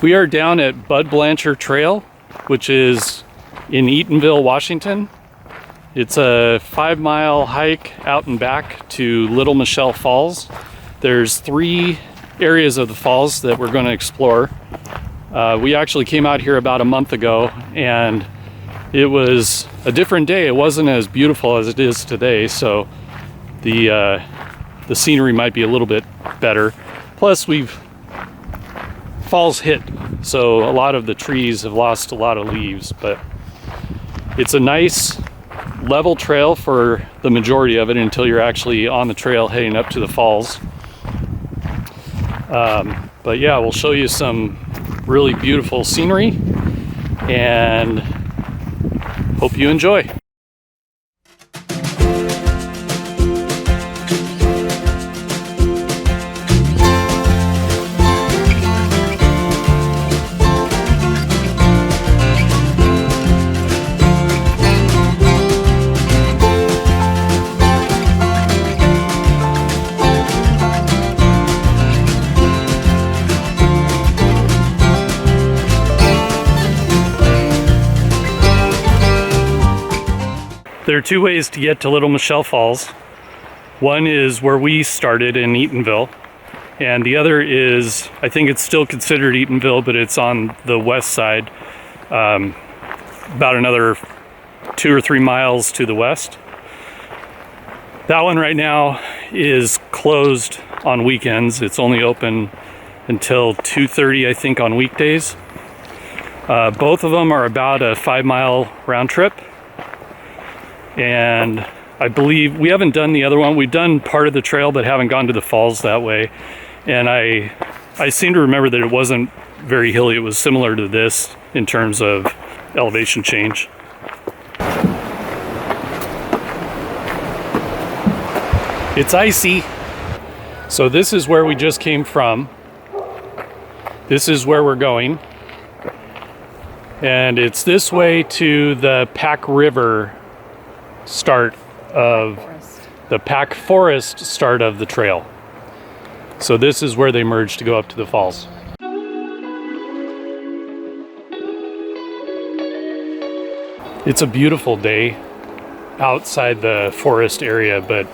We are down at Bud Blanchard Trail, which is in Eatonville, Washington. It's a 5-mile hike out and back to Little Mashel Falls. There's 3 areas of the falls that we're going to explore. We actually came out here about a month ago, and it was a different day. It wasn't as beautiful as it is today, so the scenery might be a little bit better. Plus, fall's hit, so a lot of the trees have lost a lot of leaves, but it's a nice level trail for the majority of it until you're actually on the trail heading up to the falls. But yeah, we'll show you some really beautiful scenery and hope you enjoy. There are 2 ways to get to Little Mashel Falls. One is where we started in Eatonville, and the other is, I think it's still considered Eatonville, but it's on the west side, about another 2 or 3 miles to the west. That one right now is closed on weekends. It's only open until 2:30, I think, on weekdays. Both of them are about a 5-mile round trip. And I believe we haven't done the other one. We've done part of the trail, but haven't gone to the falls that way. And I seem to remember that it wasn't very hilly. It was similar to this in terms of elevation change. It's icy. So this is where we just came from. This is where we're going. And it's this way to the Pack River start of the Pack Forest start of the trail. So this is where they merge to go up to the falls. It's a beautiful day outside the forest area, but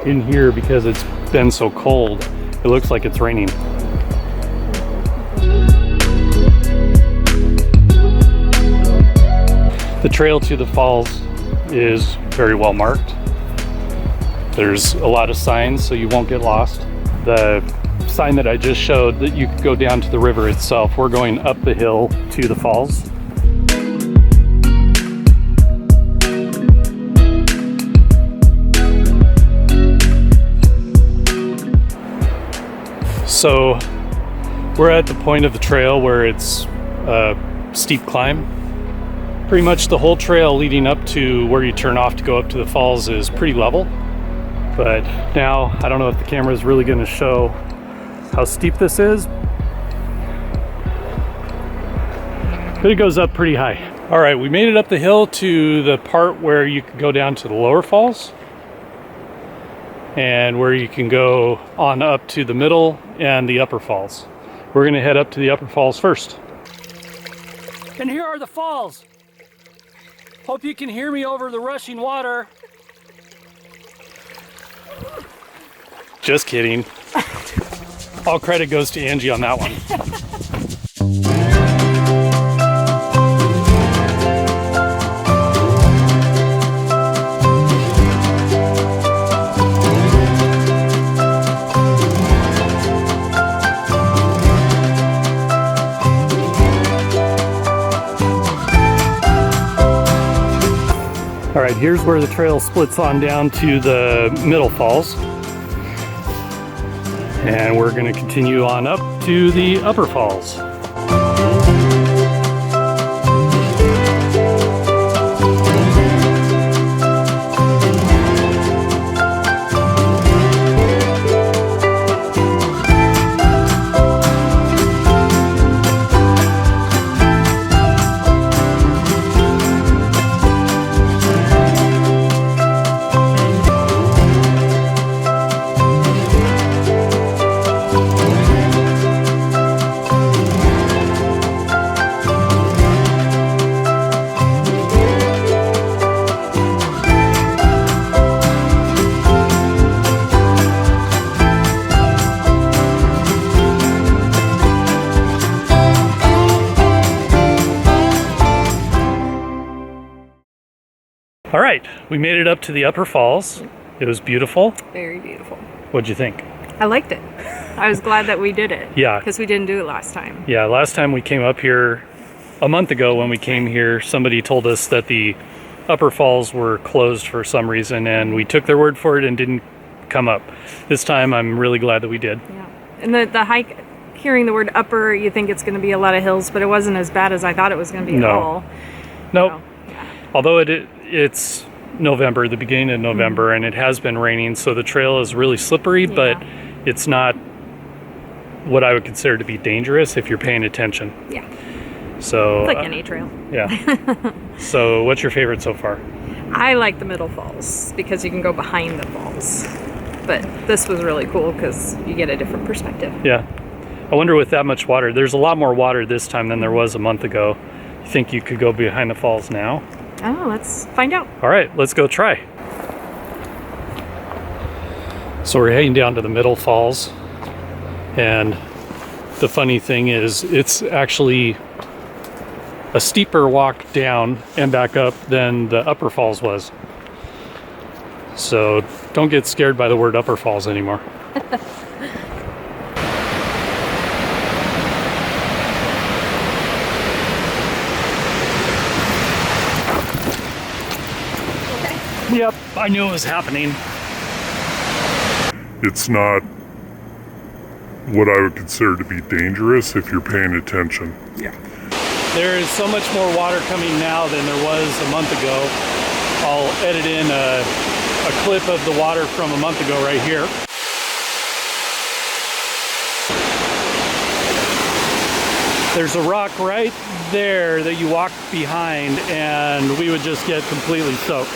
in here, because it's been so cold, it looks like it's raining. The trail to the falls is very well marked. There's a lot of signs, so you won't get lost. The sign that I just showed that you could go down to the river itself, we're going up the hill to the falls. So we're at the point of the trail where it's a steep climb. Pretty much the whole trail leading up to where you turn off to go up to the falls is pretty level. But now, I don't know if the camera is really going to show how steep this is. But it goes up pretty high. All right, we made it up the hill to the part where you can go down to the lower falls. And where you can go on up to the middle and the upper falls. We're going to head up to the upper falls first. And here are the falls. Hope you can hear me over the rushing water. Just kidding. All credit goes to Angie on that one. All right, here's where the trail splits on down to the middle falls. And we're going to continue on up to the upper falls. right, we made it up to the upper falls. It was beautiful. Very beautiful. What'd you think? I liked it. I was glad that we did it. Yeah. Because we didn't do it last time. Yeah, last time we came up here, a month ago when we came here, somebody told us that the upper falls were closed for some reason, and we took their word for it and didn't come up. This time I'm really glad that we did. Yeah. And the hike, hearing the word upper, you think it's going to be a lot of hills, but it wasn't as bad as I thought it was going to be at all. Nope. So, yeah. Although it's November, the beginning of November, and it has been raining, so the trail is really slippery, but it's not what I would consider to be dangerous if you're paying attention. Yeah. So It's like any trail. Yeah. So what's your favorite so far? I like the middle falls because you can go behind the falls. But this was really cool because you get a different perspective. Yeah. I wonder with that much water, there's a lot more water this time than there was a month ago. You think you could go behind the falls now? Oh, let's find out. All right, let's go try. So we're heading down to the middle falls, and the funny thing is it's actually a steeper walk down and back up than the upper falls was. So don't get scared by the word upper falls anymore. Yep, I knew it was happening. It's not what I would consider to be dangerous if you're paying attention. Yeah. There is so much more water coming now than there was a month ago. I'll edit in a clip of the water from a month ago right here. There's a rock right there that you walk behind and we would just get completely soaked.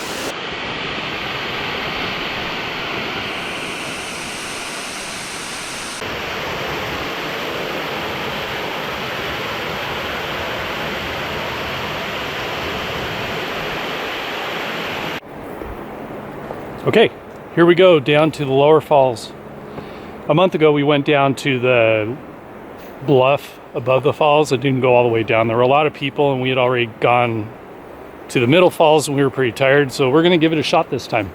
Okay, here we go down to the lower falls. A month ago we went down to the bluff above the falls. It didn't go all the way down. There were a lot of people and we had already gone to the middle falls and we were pretty tired, so we're gonna give it a shot this time.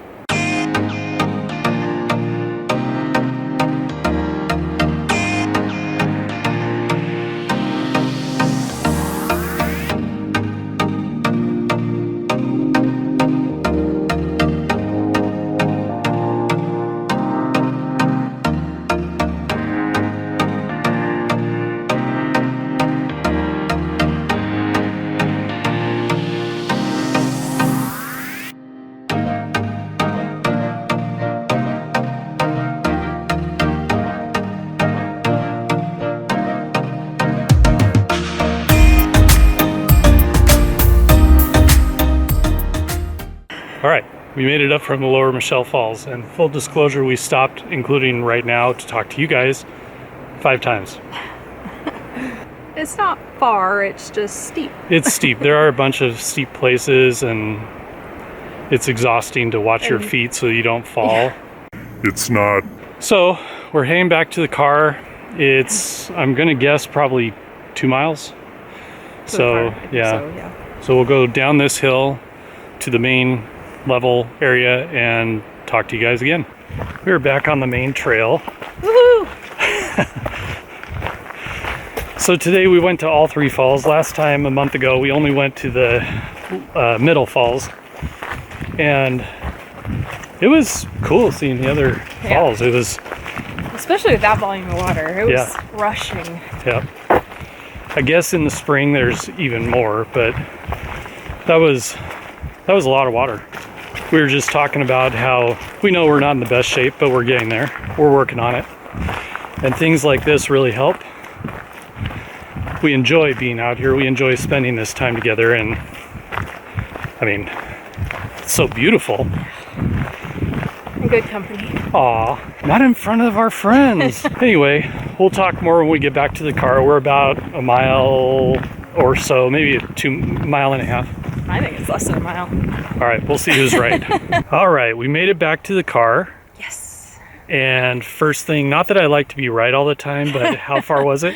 All right, we made it up from the Little Mashel Falls, and full disclosure, we stopped, including right now, to talk to you guys 5 times. It's not far, it's just steep. It's steep. There are a bunch of steep places, and it's exhausting to watch your feet so you don't fall. Yeah. It's not. So we're heading back to the car. It's, I'm gonna guess, probably 2 miles. So yeah. So we'll go down this hill to the main level area and talk to you guys again. We're back on the main trail. Woohoo! So today we went to all 3 falls. Last time, a month ago, we only went to the middle falls, and it was cool seeing the other falls. It was, especially with that volume of water, it was rushing. Yeah. I guess in the spring there's even more, but that was a lot of water. We were just talking about how we know we're not in the best shape, but we're getting there. We're working on it. And things like this really help. We enjoy being out here. We enjoy spending this time together, and I mean, it's so beautiful. And good company. Aw, not in front of our friends. Anyway, we'll talk more when we get back to the car. We're about a mile or so, maybe a 2.5 miles. I think it's less than a mile. All right, we'll see who's right. All right, we made it back to the car. Yes. And first thing, not that I like to be right all the time, but how far was it?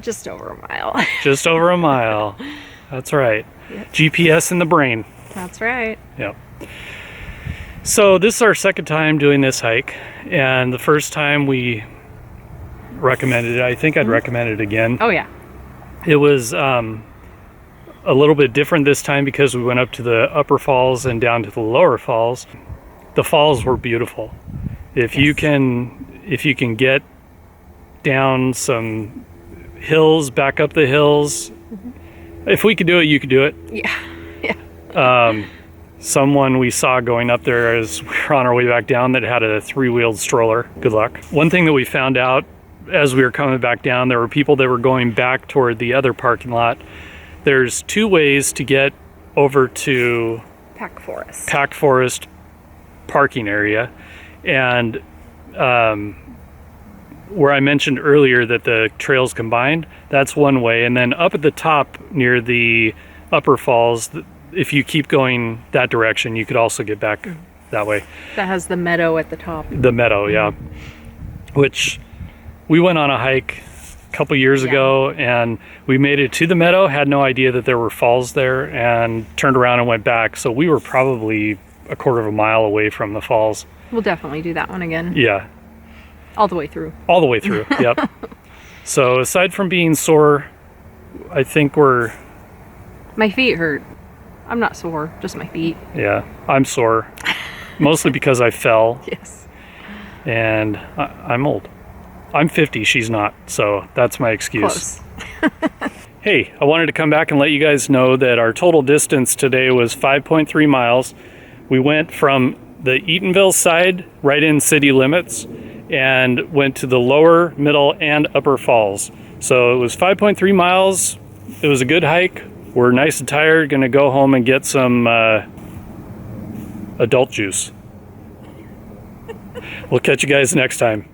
Just over a mile. Just over a mile. That's right. Yep. GPS in the brain. That's right. Yep. So this is our second time doing this hike, and the first time we recommended it. I think I'd recommend it again. Oh yeah. It was a little bit different this time because we went up to the upper falls and down to the lower falls. The falls were beautiful. If you can get down some hills, back up the hills. If we could do it, you could do it. Yeah. Someone we saw going up there as we were on our way back down that had a 3-wheeled stroller. Good luck. One thing that we found out as we were coming back down, there were people that were going back toward the other parking lot. There's 2 ways to get over to Pack Forest parking area. And where I mentioned earlier that the trails combined, that's one way. And then up at the top near the upper falls, if you keep going that direction, you could also get back that way. That has the meadow at the top. The meadow, yeah. Which we went on a hike a couple years ago, and we made it to the meadow, had no idea that there were falls there, and turned around and went back. So we were probably a quarter of a mile away from the falls. We'll definitely do that one again. Yeah. All the way through. All the way through, yep. So aside from being sore, I think My feet hurt. I'm not sore, just my feet. Yeah, I'm sore. Mostly because I fell. Yes. And I'm old. I'm 50, she's not, so that's my excuse. Close. Hey, I wanted to come back and let you guys know that our total distance today was 5.3 miles. We went from the Eatonville side, right in city limits, and went to the lower, middle, and upper falls. So it was 5.3 miles. It was a good hike. We're nice and tired, gonna go home and get some adult juice. We'll catch you guys next time.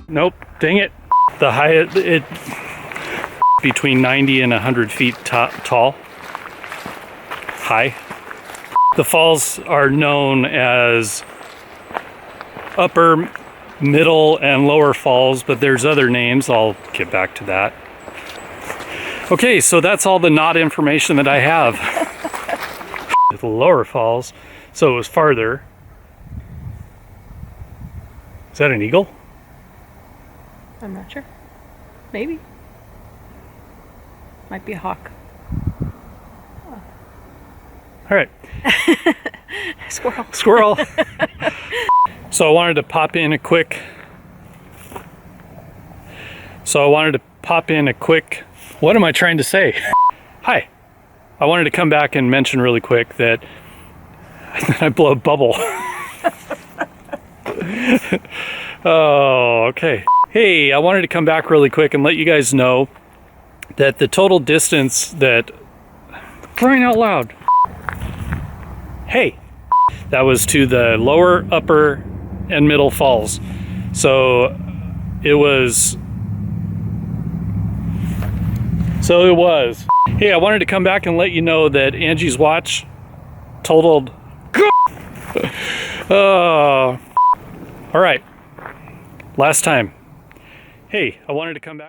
Nope, dang it. The highest, it between 90 and 100 feet tall, high. The falls are known as upper, middle, and lower falls, but there's other names. I'll get back to that. Okay, so that's all the not information that I have. The lower falls, so it was farther. Is that an eagle? I'm not sure. Maybe. Might be a hawk. All right. Squirrel. Squirrel. So I wanted to pop in a quick. What am I trying to say? Hi. I wanted to come back and mention really quick that I blow a bubble. Oh, okay. Hey, I wanted to come back really quick and let you guys know that the total distance that, crying out loud. Hey, that was to the lower, upper, and middle falls. So it was. Hey, I wanted to come back and let you know that Angie's watch totaled. All right. Last time. Hey, I wanted to come back.